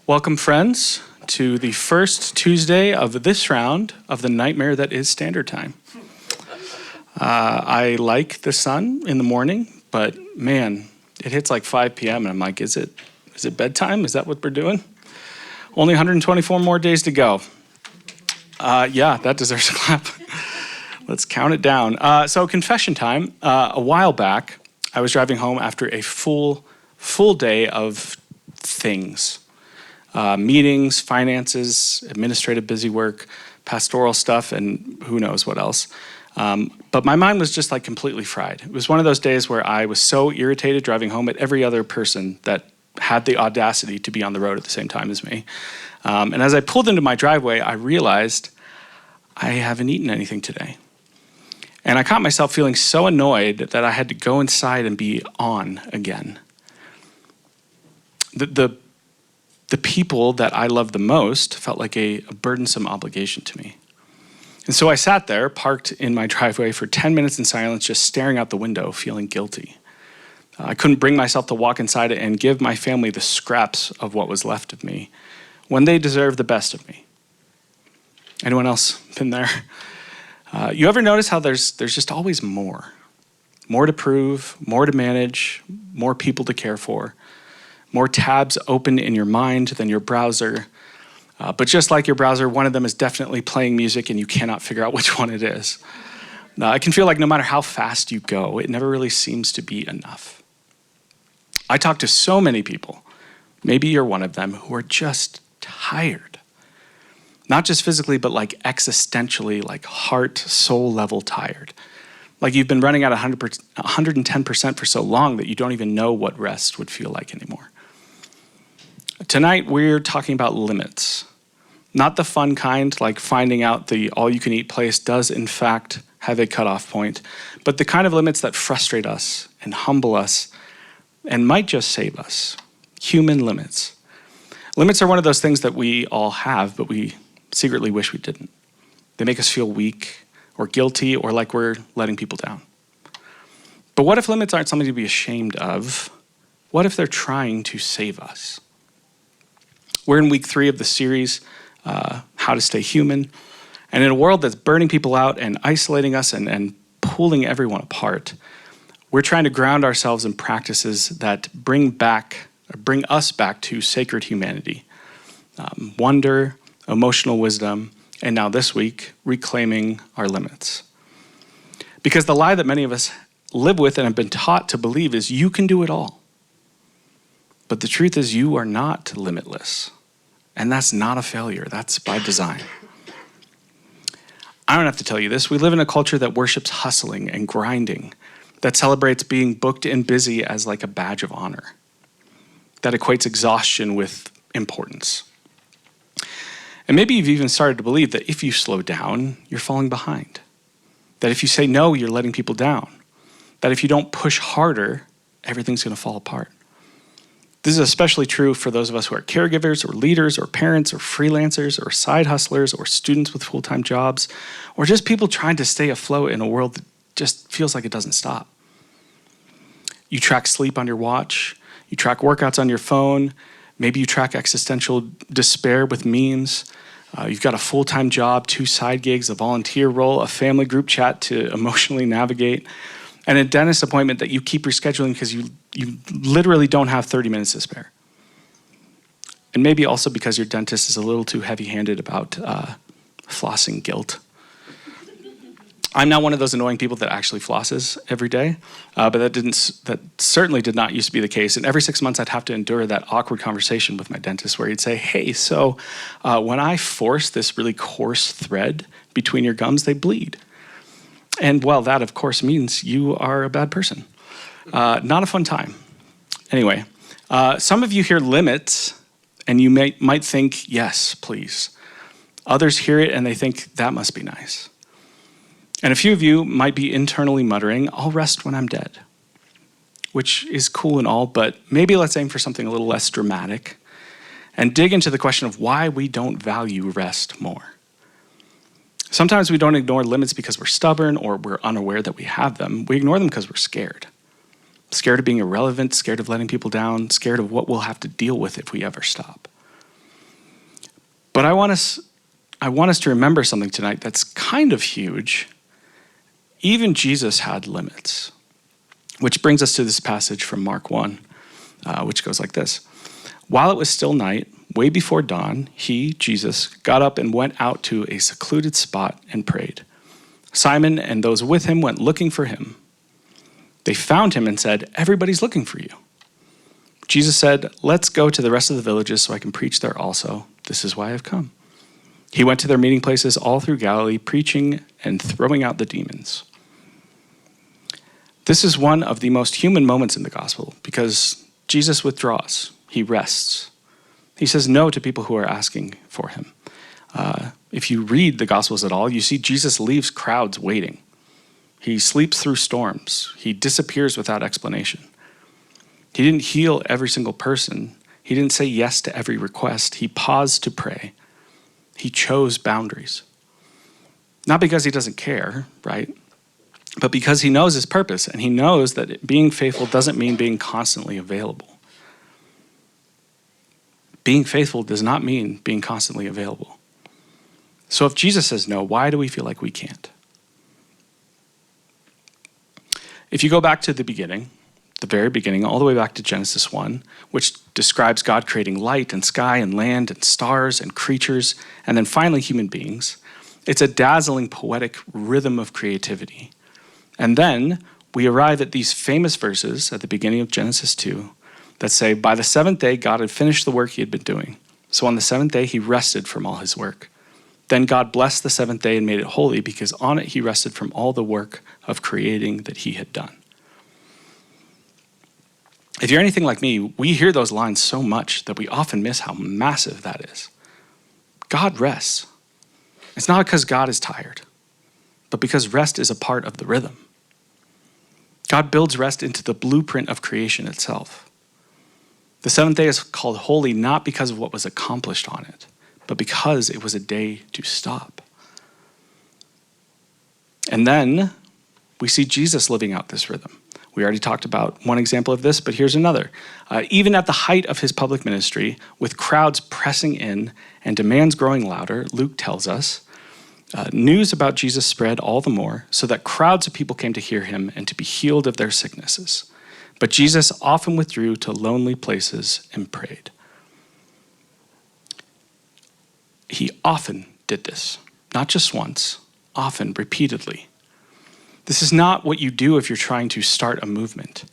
Welcome, friends, to the first Tuesday of this round of the nightmare that is Standard Time. I like the sun in the morning, but man, it hits like 5 p.m. and I'm like, is it bedtime? Is that what we're doing? Only 124 more days to go. Yeah, that deserves a clap. Let's count it down. So confession time. A while back, I was driving home after a full day of things. Meetings, finances, administrative busy work, pastoral stuff, and who knows what else. But my mind was just like completely fried. It was one of those days where I was so irritated driving home at every other person that had the audacity to be on the road at the same time as me. And as I pulled into my driveway, I realized I haven't eaten anything today. And I caught myself feeling so annoyed that I had to go inside and be on again. The people that I love the most felt like a burdensome obligation to me. And so I sat there, parked in my driveway for 10 minutes in silence, just staring out the window, feeling guilty. I couldn't bring myself to walk inside and give my family the scraps of what was left of me when they deserve the best of me. Anyone else been there? You ever notice how there's just always more? More to prove, more to manage, more people to care for, more tabs open in your mind than your browser. But just like your browser, one of them is definitely playing music and you cannot figure out which one it is. I can feel like no matter how fast you go, it never really seems to be enough. I talk to so many people, maybe you're one of them, who are just tired. Not just physically, but like existentially, like heart, soul level tired. Like you've been running at 110% for so long that you don't even know what rest would feel like anymore. Tonight, we're talking about limits. Not the fun kind, like finding out the all-you-can-eat place does in fact have a cutoff point, but the kind of limits that frustrate us and humble us and might just save us. Human limits. Limits are one of those things that we all have, but we secretly wish we didn't. They make us feel weak or guilty or like we're letting people down. But what if limits aren't something to be ashamed of? What if they're trying to save us? We're in week 3 of the series, How to Stay Human. And in a world that's burning people out and isolating us and pulling everyone apart, we're trying to ground ourselves in practices that bring us back to sacred humanity. Wonder, emotional wisdom, and now this week, reclaiming our limits. Because the lie that many of us live with and have been taught to believe is you can do it all. But the truth is you are not limitless. And that's not a failure, that's by design. I don't have to tell you this, we live in a culture that worships hustling and grinding, that celebrates being booked and busy as like a badge of honor, that equates exhaustion with importance. And maybe you've even started to believe that if you slow down, you're falling behind. That if you say no, you're letting people down. That if you don't push harder, everything's going to fall apart. This is especially true for those of us who are caregivers or leaders or parents or freelancers or side hustlers or students with full-time jobs or just people trying to stay afloat in a world that just feels like it doesn't stop. You track sleep on your watch. You track workouts on your phone. Maybe you track existential despair with memes. You've got a full-time job, 2 side gigs, a volunteer role, a family group chat to emotionally navigate, and a dentist appointment that you keep rescheduling because you literally don't have 30 minutes to spare. And maybe also because your dentist is a little too heavy-handed about flossing guilt. I'm now one of those annoying people that actually flosses every day, but that certainly did not used to be the case. And every 6 months, I'd have to endure that awkward conversation with my dentist where he'd say, hey, so when I force this really coarse thread between your gums, they bleed. And well, that of course means you are a bad person. Not a fun time. Anyway, some of you hear limits and you might think, yes, please. Others hear it and they think that must be nice. And a few of you might be internally muttering, I'll rest when I'm dead, which is cool and all, but maybe let's aim for something a little less dramatic and dig into the question of why we don't value rest more. Sometimes we don't ignore limits because we're stubborn or we're unaware that we have them. We ignore them because we're scared. Scared of being irrelevant, scared of letting people down, scared of what we'll have to deal with if we ever stop. But I want us to remember something tonight that's kind of huge. Even Jesus had limits, which brings us to this passage from Mark 1, which goes like this. While it was still night, way before dawn, he, Jesus, got up and went out to a secluded spot and prayed. Simon and those with him went looking for him. They found him and said, "Everybody's looking for you." Jesus said, "Let's go to the rest of the villages so I can preach there also. This is why I've come." He went to their meeting places all through Galilee, preaching and throwing out the demons. This is one of the most human moments in the gospel because Jesus withdraws. He rests. He says no to people who are asking for him. If you read the Gospels at all, you see Jesus leaves crowds waiting. He sleeps through storms. He disappears without explanation. He didn't heal every single person. He didn't say yes to every request. He paused to pray. He chose boundaries. Not because he doesn't care, right? But because he knows his purpose, and he knows that being faithful doesn't mean being constantly available. Being faithful does not mean being constantly available. So if Jesus says no, why do we feel like we can't? If you go back to the beginning, the very beginning, all the way back to Genesis 1, which describes God creating light and sky and land and stars and creatures, and then finally human beings, it's a dazzling poetic rhythm of creativity. And then we arrive at these famous verses at the beginning of Genesis 2 that say, by the seventh day, God had finished the work he had been doing. So on the seventh day, he rested from all his work. Then God blessed the seventh day and made it holy because on it he rested from all the work of creating that he had done. If you're anything like me, we hear those lines so much that we often miss how massive that is. God rests. It's not because God is tired, but because rest is a part of the rhythm. God builds rest into the blueprint of creation itself. The seventh day is called holy not because of what was accomplished on it, but because it was a day to stop. And then we see Jesus living out this rhythm. We already talked about one example of this, but here's another. Even at the height of his public ministry, with crowds pressing in and demands growing louder, Luke tells us, news about Jesus spread all the more, so that crowds of people came to hear him and to be healed of their sicknesses. But Jesus often withdrew to lonely places and prayed. He often did this, not just once, often, repeatedly. This is not what you do if you're trying to start a movement.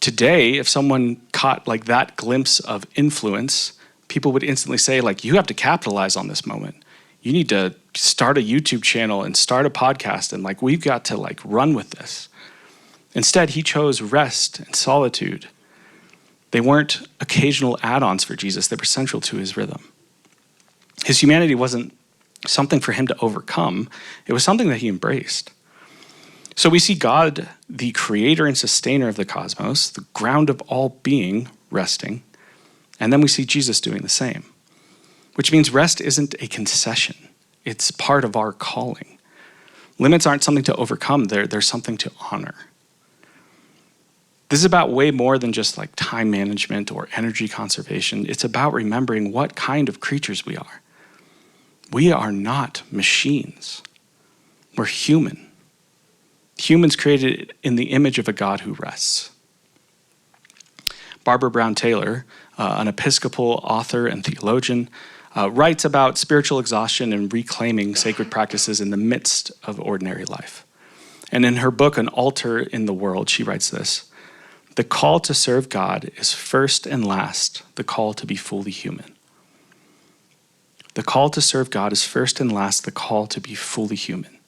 Today, if someone caught like that glimpse of influence, people would instantly say, like, you have to capitalize on this moment. You need to start a YouTube channel and start a podcast, and like we've got to like run with this. Instead, he chose rest and solitude. They weren't occasional add-ons for Jesus. They were central to his rhythm. His humanity wasn't something for him to overcome. It was something that he embraced. So we see God, the creator and sustainer of the cosmos, the ground of all being, resting. And then we see Jesus doing the same, which means rest isn't a concession. It's part of our calling. Limits aren't something to overcome. They're something to honor. This is about way more than just like time management or energy conservation. It's about remembering what kind of creatures we are. We are not machines. We're human. Humans created in the image of a God who rests. Barbara Brown Taylor, an Episcopal author and theologian, writes about spiritual exhaustion and reclaiming sacred practices in the midst of ordinary life. And in her book, An Altar in the World, she writes this: the call to serve God is first and last the call to be fully human. The call to serve God is first and last the call to be fully human.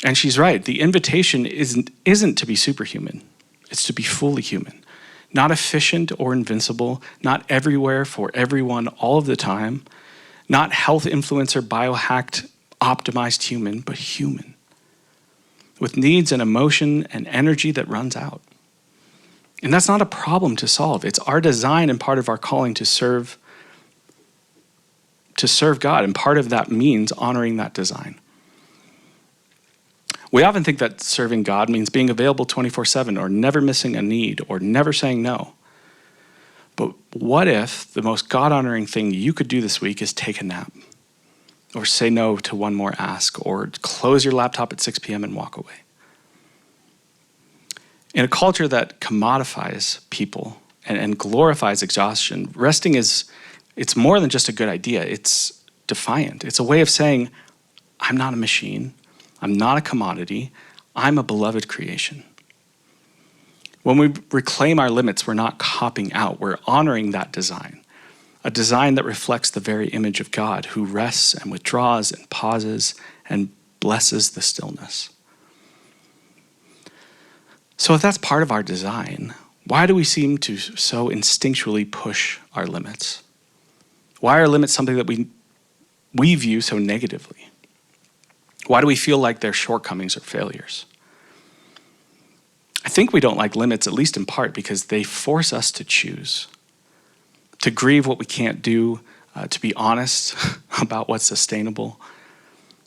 And she's right. The invitation isn't to be superhuman. It's to be fully human. Not efficient or invincible, not everywhere for everyone all of the time, not health influencer, biohacked, optimized human, but human. With needs and emotion and energy that runs out. And that's not a problem to solve. It's our design and part of our calling to serve God, and part of that means honoring that design. We often think that serving God means being available 24/7 or never missing a need or never saying no. But what if the most God-honoring thing you could do this week is take a nap, or say no to one more ask, or close your laptop at 6 p.m. and walk away? In a culture that commodifies people and glorifies exhaustion, resting it's more than just a good idea. It's defiant. It's a way of saying, I'm not a machine. I'm not a commodity. I'm a beloved creation. When we reclaim our limits, we're not copping out. We're honoring that design, a design that reflects the very image of God, who rests and withdraws and pauses and blesses the stillness. So if that's part of our design, why do we seem to so instinctually push our limits? Why are limits something that we view so negatively? Why do we feel like they're shortcomings or failures? I think we don't like limits, at least in part, because they force us to choose, to grieve what we can't do, to be honest about what's sustainable,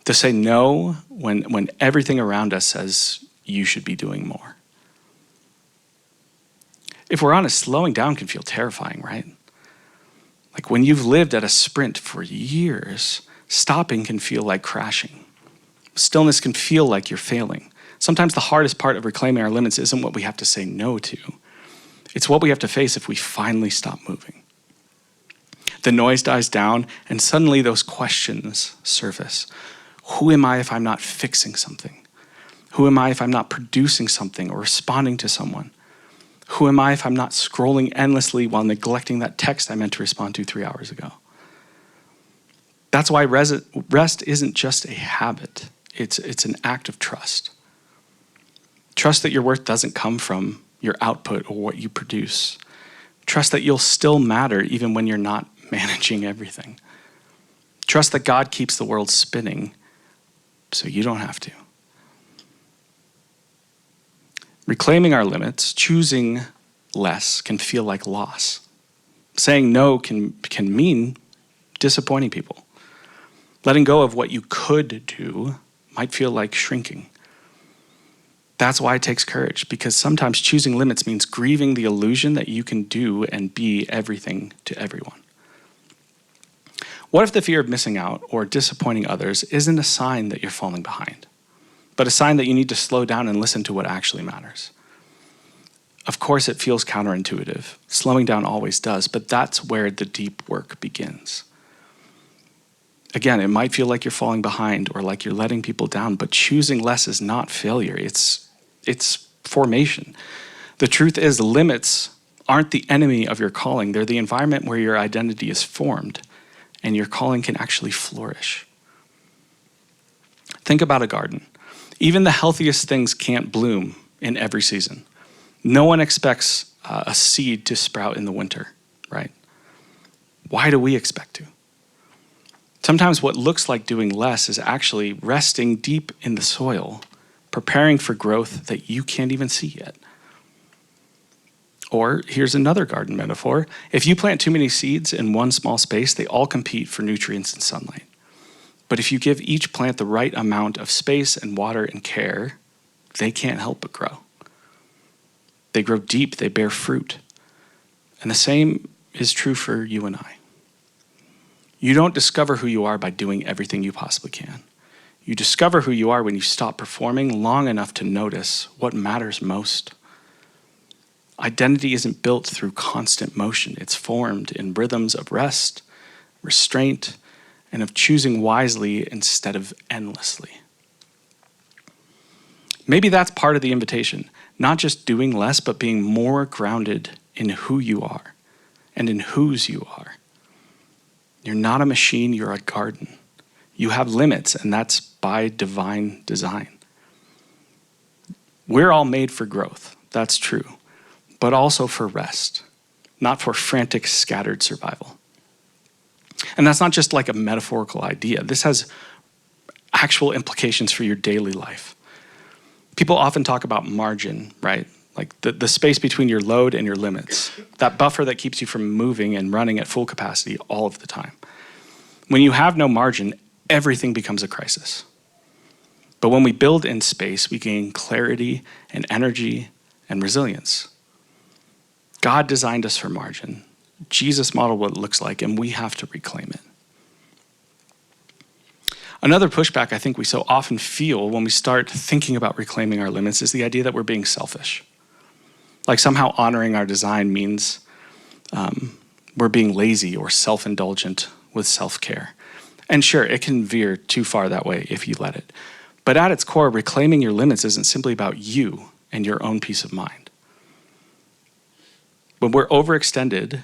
to say no when everything around us says you should be doing more. If we're honest, slowing down can feel terrifying, right? Like when you've lived at a sprint for years, stopping can feel like crashing. Stillness can feel like you're failing. Sometimes the hardest part of reclaiming our limits isn't what we have to say no to. It's what we have to face if we finally stop moving. The noise dies down, and suddenly those questions surface. Who am I if I'm not fixing something? Who am I if I'm not producing something or responding to someone? Who am I if I'm not scrolling endlessly while neglecting that text I meant to respond to 3 hours ago? That's why rest isn't just a habit. It's an act of trust. Trust that your worth doesn't come from your output or what you produce. Trust that you'll still matter even when you're not managing everything. Trust that God keeps the world spinning so you don't have to. Reclaiming our limits, choosing less, can feel like loss. Saying no can mean disappointing people. Letting go of what you could do might feel like shrinking. That's why it takes courage, because sometimes choosing limits means grieving the illusion that you can do and be everything to everyone. What if the fear of missing out or disappointing others isn't a sign that you're falling behind, but a sign that you need to slow down and listen to what actually matters? Of course, it feels counterintuitive. Slowing down always does, but that's where the deep work begins. Again, it might feel like you're falling behind or like you're letting people down, but choosing less is not failure. It's formation. The truth is, limits aren't the enemy of your calling. They're the environment where your identity is formed and your calling can actually flourish. Think about a garden. Even the healthiest things can't bloom in every season. No one expects a seed to sprout in the winter, right? Why do we expect to? Sometimes what looks like doing less is actually resting deep in the soil, preparing for growth that you can't even see yet. Or here's another garden metaphor. If you plant too many seeds in one small space, they all compete for nutrients and sunlight. But if you give each plant the right amount of space and water and care, they can't help but grow. They grow deep, they bear fruit. And the same is true for you and I. You don't discover who you are by doing everything you possibly can. You discover who you are when you stop performing long enough to notice what matters most. Identity isn't built through constant motion. It's formed in rhythms of rest, restraint, and of choosing wisely instead of endlessly. Maybe that's part of the invitation, not just doing less, but being more grounded in who you are and in whose you are. You're not a machine, you're a garden. You have limits, and that's by divine design. We're all made for growth, that's true, but also for rest, not for frantic, scattered survival. And that's not just like a metaphorical idea. This has actual implications for your daily life. People often talk about margin, right? Like the space between your load and your limits, that buffer that keeps you from moving and running at full capacity all of the time. When you have no margin, everything becomes a crisis. But when we build in space, we gain clarity and energy and resilience. God designed us for margin, Jesus modeled what it looks like, and we have to reclaim it. Another pushback I think we so often feel when we start thinking about reclaiming our limits is the idea that we're being selfish. Like somehow honoring our design means we're being lazy or self-indulgent with self-care. And sure, it can veer too far that way if you let it. But at its core, reclaiming your limits isn't simply about you and your own peace of mind. When we're overextended,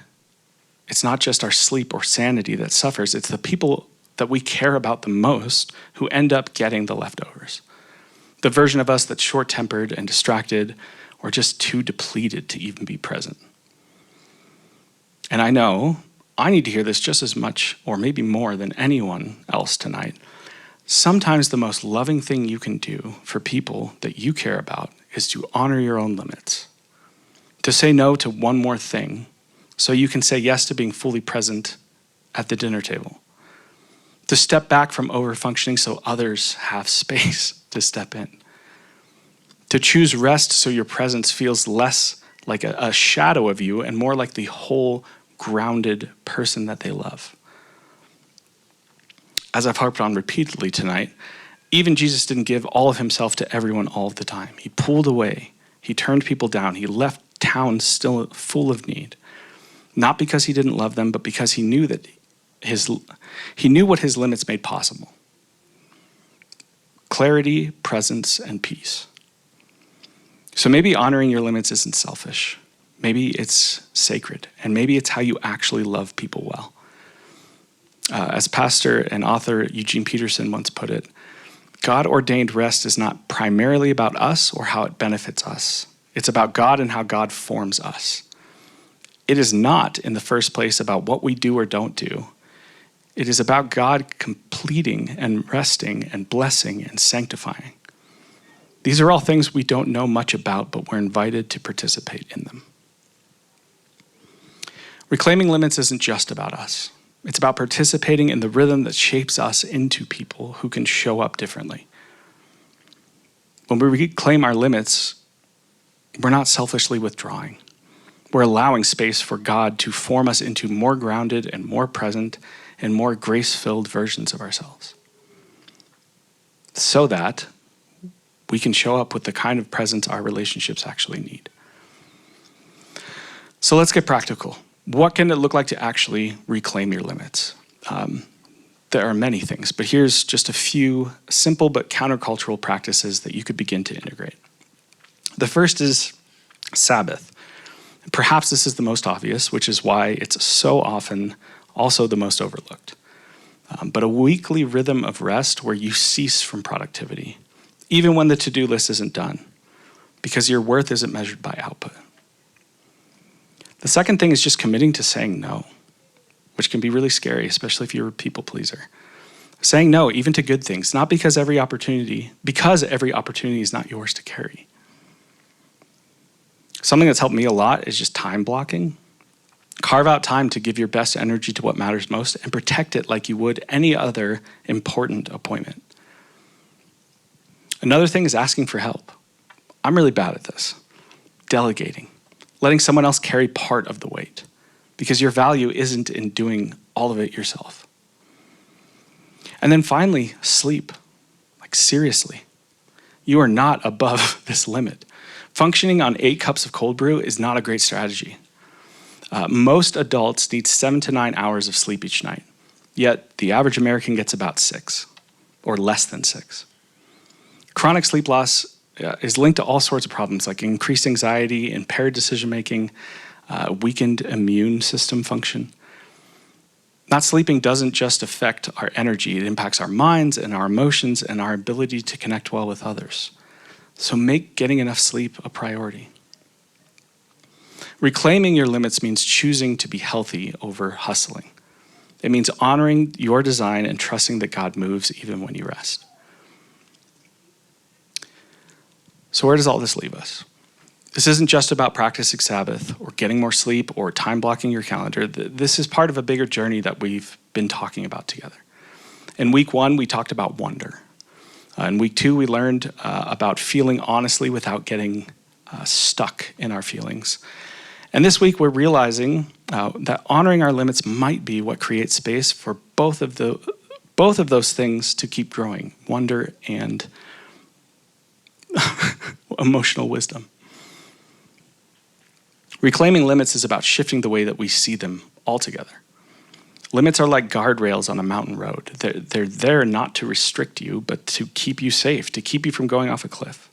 it's not just our sleep or sanity that suffers, it's the people that we care about the most who end up getting the leftovers. The version of us that's short-tempered and distracted or just too depleted to even be present. And I know I need to hear this just as much or maybe more than anyone else tonight. Sometimes the most loving thing you can do for people that you care about is to honor your own limits. To say no to one more thing so you can say yes to being fully present at the dinner table. To step back from overfunctioning so others have space to step in. To choose rest so your presence feels less like a shadow of you and more like the whole grounded person that they love. As I've harped on repeatedly tonight, even Jesus didn't give all of himself to everyone all of the time. He pulled away. He turned people down. He left towns still full of need. Not because he didn't love them, but because he knew that he knew what his limits made possible. Clarity, presence, and peace. So maybe honoring your limits isn't selfish. Maybe it's sacred, and maybe it's how you actually love people well. As pastor and author Eugene Peterson once put it, God-ordained rest is not primarily about us or how it benefits us. It's about God and how God forms us. It is not, in the first place, about what we do or don't do. It is about God completing and resting and blessing and sanctifying. These are all things we don't know much about, but we're invited to participate in them. Reclaiming limits isn't just about us. It's about participating in the rhythm that shapes us into people who can show up differently. When we reclaim our limits, we're not selfishly withdrawing. We're allowing space for God to form us into more grounded and more present and more grace-filled versions of ourselves. So that we can show up with the kind of presence our relationships actually need. So let's get practical. What can it look like to actually reclaim your limits? There are many things, but here's just a few simple but countercultural practices that you could begin to integrate. The first is Sabbath. Perhaps this is the most obvious, which is why it's so often also the most overlooked. But a weekly rhythm of rest where you cease from productivity, even when the to-do list isn't done, because your worth isn't measured by output. The second thing is just committing to saying no, which can be really scary, especially if you're a people pleaser. Saying no, even to good things, not because every opportunity is not yours to carry. Something that's helped me a lot is just time blocking. Carve out time to give your best energy to what matters most and protect it like you would any other important appointment. Another thing is asking for help. I'm really bad at this. Delegating. Letting someone else carry part of the weight, because your value isn't in doing all of it yourself. And then finally, sleep. Like seriously, you are not above this limit. Functioning on 8 cups of cold brew is not a great strategy. Most adults need 7 to 9 hours of sleep each night, yet the average American gets about 6, or less than 6. Chronic sleep loss is linked to all sorts of problems like increased anxiety, impaired decision-making, weakened immune system function. Not sleeping doesn't just affect our energy, it impacts our minds and our emotions and our ability to connect well with others. So make getting enough sleep a priority. Reclaiming your limits means choosing to be healthy over hustling. It means honoring your design and trusting that God moves even when you rest. So where does all this leave us? This isn't just about practicing Sabbath or getting more sleep or time blocking your calendar. This is part of a bigger journey that we've been talking about together. In week 1, we talked about wonder. In week 2, we learned about feeling honestly without getting stuck in our feelings. And this week we're realizing that honoring our limits might be what creates space for both of those things to keep growing, wonder and emotional wisdom. Reclaiming limits is about shifting the way that we see them altogether. Limits are like guardrails on a mountain road. They're there not to restrict you, but to keep you safe, to keep you from going off a cliff.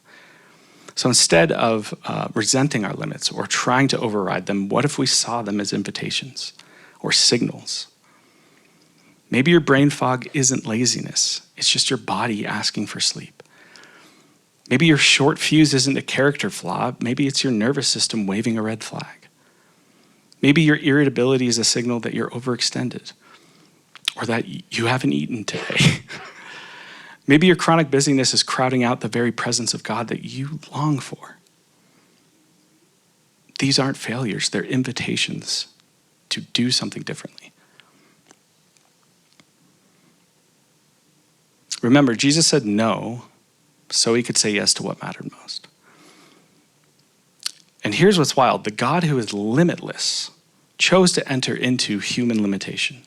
So instead of resenting our limits or trying to override them, what if we saw them as invitations or signals? Maybe your brain fog isn't laziness. It's just your body asking for sleep. Maybe your short fuse isn't a character flaw. Maybe it's your nervous system waving a red flag. Maybe your irritability is a signal that you're overextended or that you haven't eaten today. Maybe your chronic busyness is crowding out the very presence of God that you long for. These aren't failures, they're invitations to do something differently. Remember, Jesus said no so he could say yes to what mattered most. And here's what's wild. The God who is limitless chose to enter into human limitation.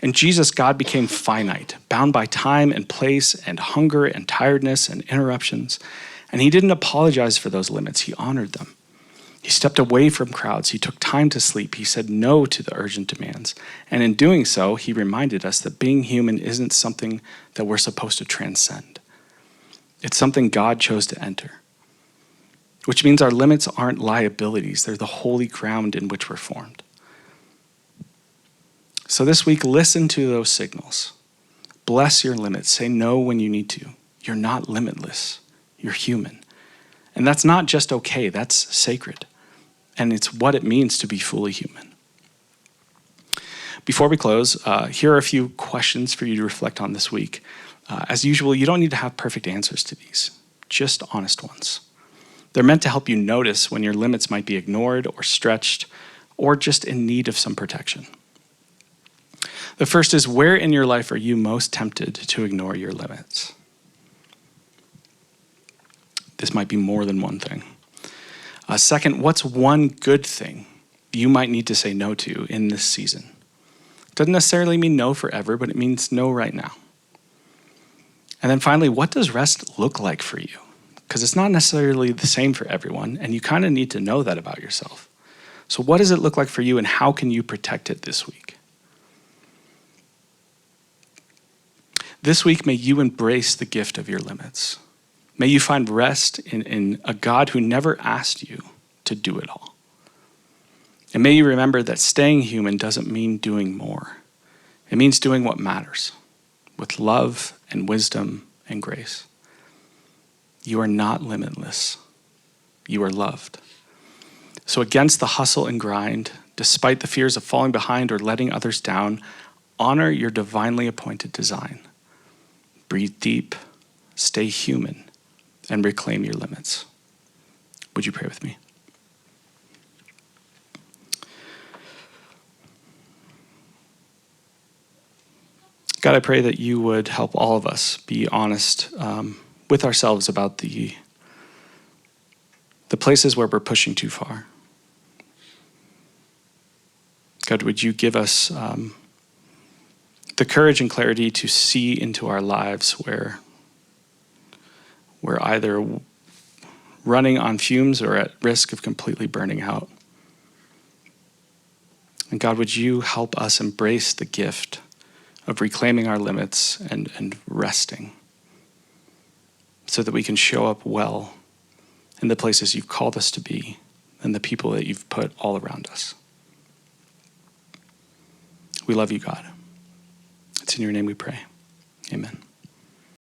And Jesus, God, became finite, bound by time and place and hunger and tiredness and interruptions. And he didn't apologize for those limits. He honored them. He stepped away from crowds. He took time to sleep. He said no to the urgent demands. And in doing so, he reminded us that being human isn't something that we're supposed to transcend. It's something God chose to enter, which means our limits aren't liabilities. They're the holy ground in which we're formed. So this week, listen to those signals. Bless your limits. Say no when you need to. You're not limitless. You're human. And that's not just okay, that's sacred. And it's what it means to be fully human. Before we close, here are a few questions for you to reflect on this week. As usual, you don't need to have perfect answers to these, just honest ones. They're meant to help you notice when your limits might be ignored or stretched or just in need of some protection. The first is, where in your life are you most tempted to ignore your limits? This might be more than one thing. Second, what's one good thing you might need to say no to in this season? Doesn't necessarily mean no forever, but it means no right now. And then finally, what does rest look like for you? Because it's not necessarily the same for everyone, and you kind of need to know that about yourself. So what does it look like for you, and how can you protect it this week? This week, may you embrace the gift of your limits. May you find rest in a God who never asked you to do it all. And may you remember that staying human doesn't mean doing more. It means doing what matters with love and wisdom and grace. You are not limitless. You are loved. So against the hustle and grind, despite the fears of falling behind or letting others down, honor your divinely appointed design. Breathe deep, stay human, and reclaim your limits. Would you pray with me? God, I pray that you would help all of us be honest with ourselves about the places where we're pushing too far. God, would you give us the courage and clarity to see into our lives where we're either running on fumes or at risk of completely burning out. And God, would you help us embrace the gift of reclaiming our limits and resting so that we can show up well in the places you've called us to be and the people that you've put all around us. We love you, God. It's in your name we pray. Amen.